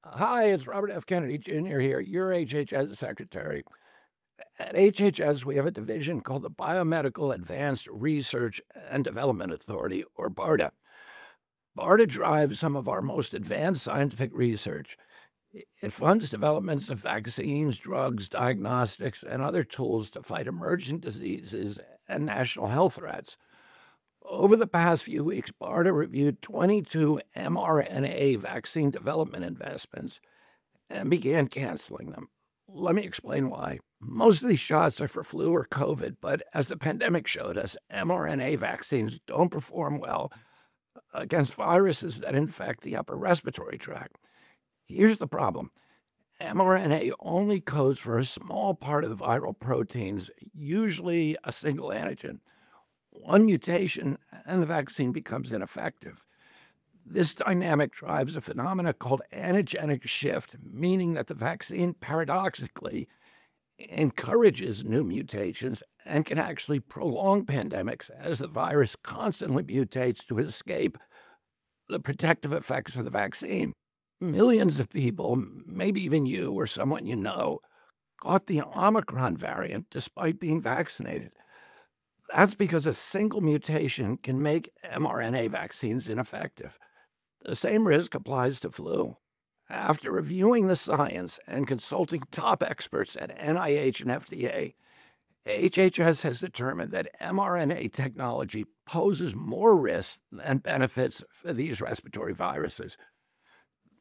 Hi, it's Robert F. Kennedy Jr. here, your HHS secretary. At HHS, we have a division called the Biomedical Advanced Research and Development Authority, or BARDA. BARDA drives some of our most advanced scientific research. It funds developments of vaccines, drugs, diagnostics, and other tools to fight emerging diseases and national health threats. Over the past few weeks, BARDA reviewed 22 mRNA vaccine development investments and began canceling them. Let me explain why. Most of these shots are for flu or COVID, but as the pandemic showed us, mRNA vaccines don't perform well against viruses that infect the upper respiratory tract. Here's the problem: mRNA only codes for a small part of the viral proteins, usually a single antigen. One mutation, and the vaccine becomes ineffective. This dynamic drives a phenomena called antigenic shift, meaning that the vaccine paradoxically encourages new mutations and can actually prolong pandemics as the virus constantly mutates to escape the protective effects of the vaccine. Millions of people, maybe even you or someone you know, caught the Omicron variant despite being vaccinated. That's because a single mutation can make mRNA vaccines ineffective. The same risk applies to flu. After reviewing the science and consulting top experts at NIH and FDA, HHS has determined that mRNA technology poses more risks than benefits for these respiratory viruses.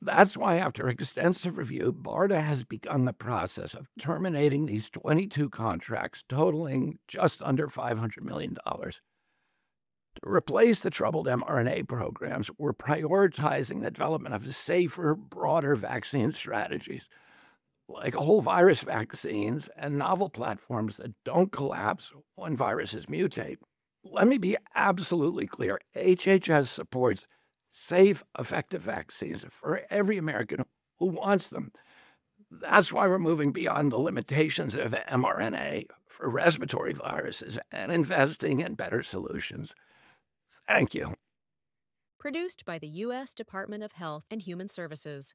That's why, after extensive review, BARDA has begun the process of terminating these 22 contracts totaling just under $500 million. To replace the troubled mRNA programs, we're prioritizing the development of safer, broader vaccine strategies, like whole virus vaccines and novel platforms that don't collapse when viruses mutate. Let me be absolutely clear: HHS supports safe, effective vaccines for every American who wants them. That's why we're moving beyond the limitations of mRNA for respiratory viruses and investing in better solutions. Thank you. Produced by the U.S. Department of Health and Human Services.